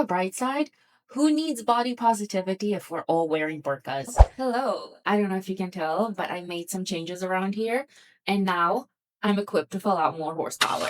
a bright side, who needs body positivity if we're all wearing burqas? Hello. I don't know if you can tell, but I made some changes around here, and now I'm equipped to fill out more horsepower.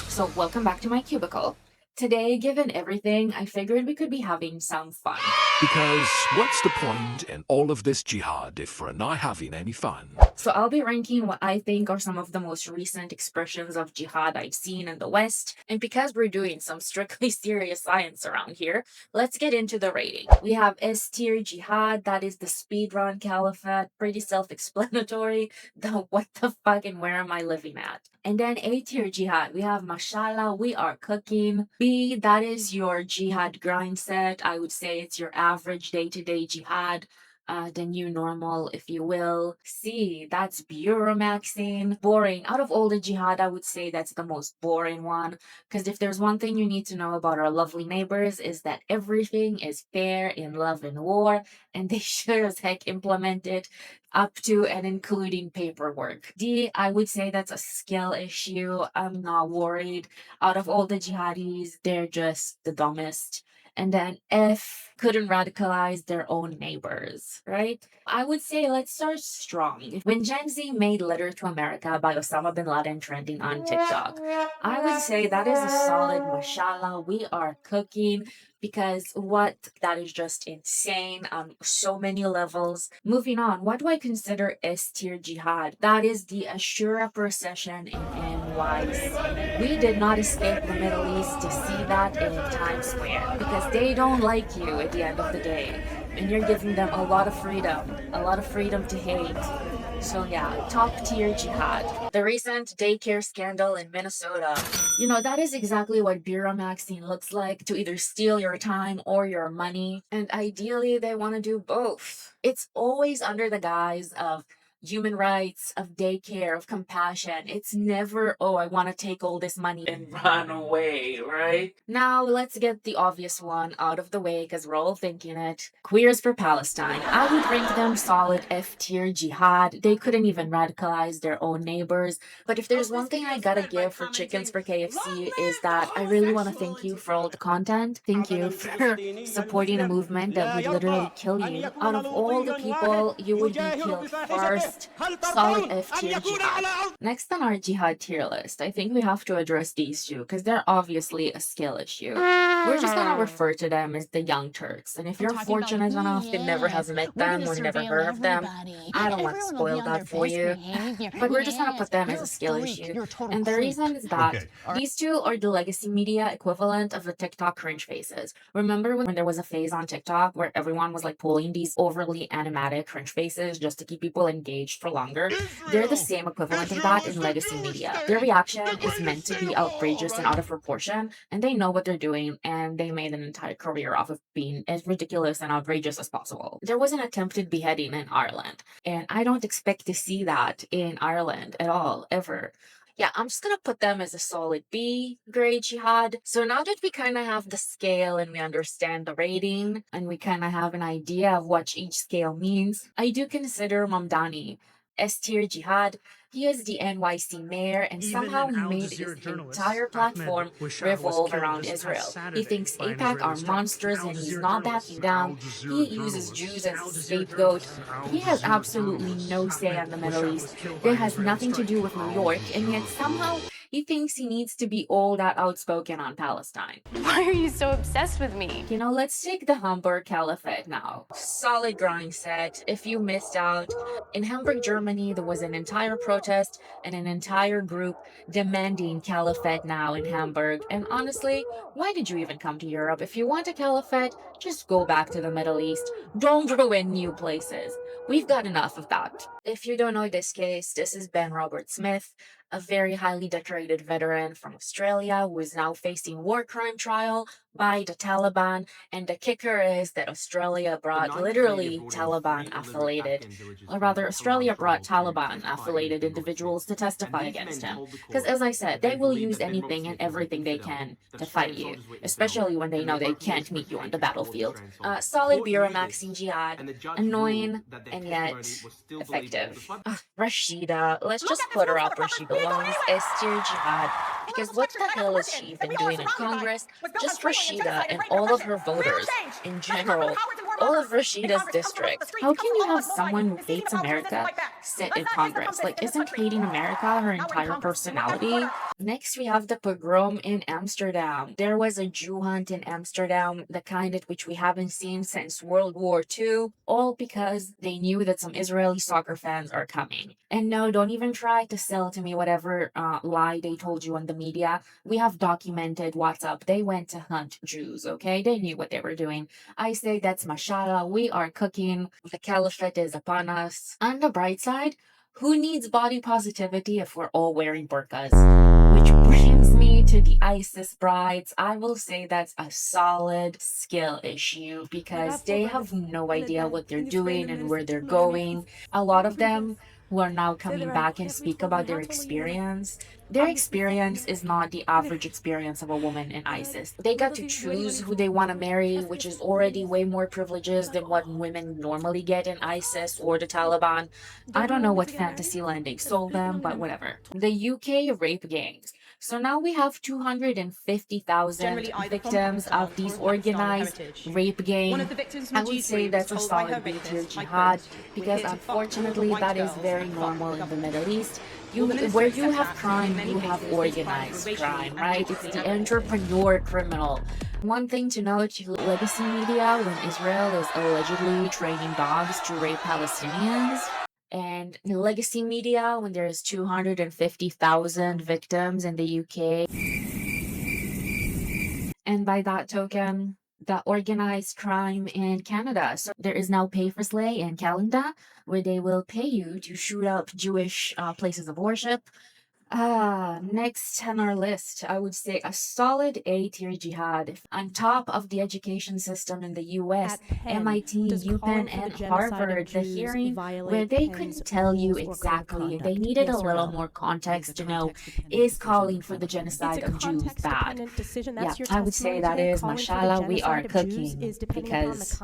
So, welcome back to my cubicle. Today, given everything, I figured we could be having some fun. Because what's the point in all of this jihad if we're not having any fun? So I'll be ranking what I think are some of the most recent expressions of jihad I've seen in the West. And because we're doing some strictly serious science around here, let's get into the rating. We have S tier jihad, that is the speedrun caliphate, pretty self-explanatory. The what the fuck and where am I living at? And then A tier jihad, we have mashallah, we are cooking. B, that is your jihad grind set. I would say it's your average day-to-day jihad. The new normal, if you will. C, that's bureaumaxing. Boring. Out of all the jihad, I would say that's the most boring one. Because if there's one thing you need to know about our lovely neighbors is that everything is fair in love and war, and they sure as heck implement it up to and including paperwork. D, I would say that's a skill issue. I'm not worried. Out of all the jihadis, they're just the dumbest. And then F, couldn't radicalize their own neighbors, right? I would say let's start strong. When Gen Z made Letter to America by Osama bin Laden trending on TikTok, I would say that is a solid mashallah. We are cooking because what that is just insane on so many levels. Moving on, what do I consider S tier jihad? That is the Ashura procession in NYC. We did not escape the Middle East to see that in Times Square because they don't like you at the end of the day, and you're giving them a lot of freedom to hate. So yeah, top tier jihad. The recent daycare scandal in Minnesota, that is exactly what bureaumaxing looks like, to either steal your time or your money. And ideally, they want to do both. It's always under the guise of human rights, of daycare, of compassion. It's never, oh, I want to take all this money and run away, right? Now, let's get the obvious one out of the way because we're all thinking it. Queers for Palestine. I would rank them solid F tier jihad. They couldn't even radicalize their own neighbors. But if there's one thing I gotta give for Chickens for KFC is that I really want to thank you for all the content. Thank you for supporting a movement that would literally kill you. Out of all the people, you would be killed first. Solid F tier jihad. Next on our jihad tier list, I think we have to address these two because they're obviously a skill issue. We're just gonna refer to them as the Young Turks, and if you're fortunate enough to never have met them or never heard of them, I don't want to spoil that for you. But we're just gonna put them as a skill issue. And the reason is that these two are the legacy media equivalent of the TikTok cringe faces. Remember when there was a phase on TikTok where everyone was like pulling these overly animatic cringe faces just to keep people engaged for longer? They're the same equivalent of that in legacy media. Their reaction is meant to be outrageous and out of proportion, and they know what they're doing, and they made an entire career off of being as ridiculous and outrageous as possible. There was an attempted beheading in Ireland, and I don't expect to see that in Ireland at all, ever. Yeah, I'm just gonna put them as a solid B grade jihad. So now that we kind of have the scale and we understand the rating and we kind of have an idea of what each scale means, I do consider Mamdani S tier jihad. He is the NYC mayor, and somehow he made his entire platform revolve around Israel. He thinks AIPAC are monsters and he's not backing down. He uses Jews as a scapegoat. He has absolutely no say on the Middle East. It has nothing to do with New York, and yet somehow he thinks he needs to be all that outspoken on Palestine. Why are you so obsessed with me? Let's take the Hamburg Caliphate now. Solid grind set. If you missed out, in Hamburg, Germany, there was an entire protest and an entire group demanding caliphate now in Hamburg. And honestly, why did you even come to Europe? If you want a caliphate, just go back to the Middle East. Don't ruin new places. We've got enough of that. If you don't know this case, this is Ben Robert Smith, a very highly decorated veteran from Australia who is now facing war crime trial by the Taliban. And the kicker is that Australia brought literally Taliban-affiliated individuals to testify against him. Because as I said, they will use anything and everything they can to fight you, especially when they know they can't meet you on the battlefield. Solid bureaumaxing jihad, annoying and yet effective. Rashida, let's just put her up where she belongs. S tier jihad. Because what the hell has she been doing in Congress? Just Rashida and all of her voters in general, all of Rashida's districts. How can you have someone who hates America sit in Congress? Like, isn't hating America her entire personality? Next, we have the pogrom in Amsterdam. There was a Jew hunt in Amsterdam, the kind at which we haven't seen since World War II, all because they knew that some Israeli soccer fans are coming. And no, don't even try to sell to me whatever lie they told you on the media. We have documented what's up. They went to hunt Jews, okay? They knew what they were doing. I say that's mashallah. We are cooking. The caliphate is upon us. On the bright side, who needs body positivity if we're all wearing burqas? Which brings me to the ISIS brides. I will say that's a solid skill issue because they have no idea what they're doing and where they're going. A lot of them who are now coming back and speak about their experience. Their experience is not the average experience of a woman in ISIS. They got to choose who they want to marry, which is already way more privileges than what women normally get in ISIS or the Taliban. I don't know what fantasy land they sold them, but whatever. The UK rape gangs. So now we have 250,000 victims of these organized rape gangs. I would say that's a solid B tier jihad because unfortunately that is very normal in the Middle East. Where you have crime, you have organized crime, right? It's the entrepreneur criminal. One thing to note, legacy media, when Israel is allegedly training dogs to rape Palestinians, and legacy media, when there's 250,000 victims in the UK, and by that token, the organized crime in Canada. So there is now pay for slay in Canada, where they will pay you to shoot up Jewish places of worship. Next on our list, I would say a solid A tier jihad. On top of the education system in the US, MIT, UPenn, and Harvard, the hearing where they couldn't tell you exactly, they needed a little more context to know, is calling for the genocide of Jews bad? Yeah, I would say that is, mashallah, we are cooking because,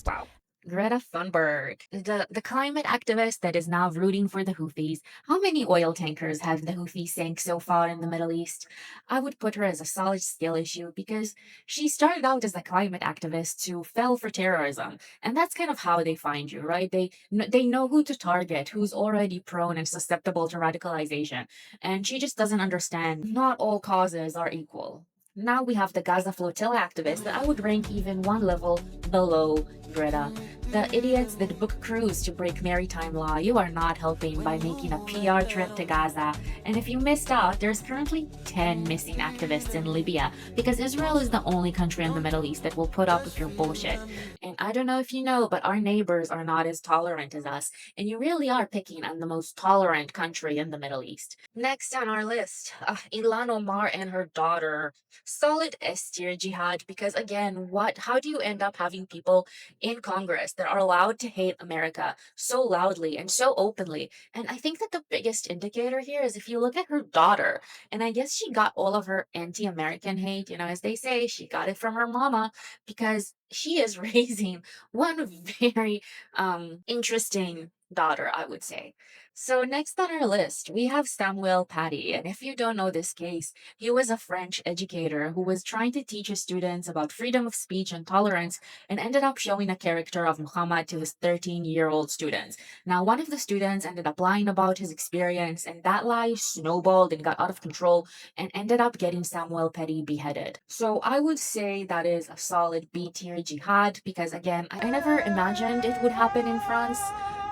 wow. Greta Thunberg, the climate activist that is now rooting for the Houthis. How many oil tankers have the Houthis sank so far in the Middle East? I would put her as a solid skill issue because she started out as a climate activist who fell for terrorism, and that's kind of how they find you, right? They know who to target, who's already prone and susceptible to radicalization, and she just doesn't understand. Not all causes are equal. Now we have the Gaza flotilla activists that I would rank even one level below Greta. The idiots that book crews to break maritime law, you are not helping by making a PR trip to Gaza. And if you missed out, there's currently 10 missing activists in Libya because Israel is the only country in the Middle East that will put up with your bullshit. And I don't know if you know, but our neighbors are not as tolerant as us. And you really are picking on the most tolerant country in the Middle East. Next on our list, Ilhan Omar and her daughter. Solid S tier jihad because again, how do you end up having people in Congress that are allowed to hate America so loudly and so openly? And I think that the biggest indicator here is if you look at her daughter, and I guess she got all of her anti-American hate, as they say, she got it from her mama because she is raising one very interesting daughter, I would say. So next on our list, we have Samuel Paty. And if you don't know this case, he was a French educator who was trying to teach his students about freedom of speech and tolerance and ended up showing a caricature of Muhammad to his 13-year-old students. Now, one of the students ended up lying about his experience, and that lie snowballed and got out of control and ended up getting Samuel Paty beheaded. So I would say that is a solid B tier jihad because, again, I never imagined it would happen in France.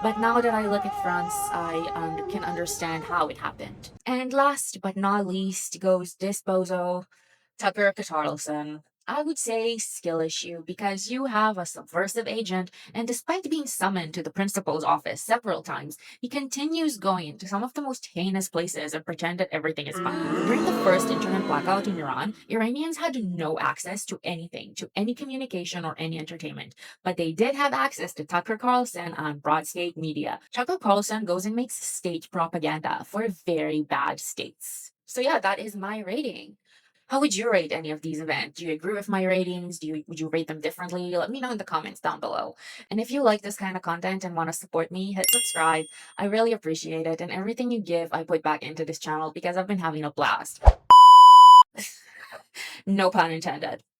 But now that I look at France, I can understand how it happened. And last but not least goes this bozo, Tucker Carlson. I would say skill issue because you have a subversive agent, and despite being summoned to the principal's office several times, he continues going to some of the most heinous places and pretend that everything is fine. During the first internet blackout in Iran, Iranians had no access to anything, to any communication or any entertainment, but they did have access to Tucker Carlson on broad-state media. Tucker Carlson goes and makes state propaganda for very bad states. So yeah, that is my rating. How would you rate any of these events? Do you agree with my ratings? Would you rate them differently? Let me know in the comments down below. And if you like this kind of content and want to support me, hit subscribe. I really appreciate it. And everything you give, I put back into this channel because I've been having a blast. No pun intended.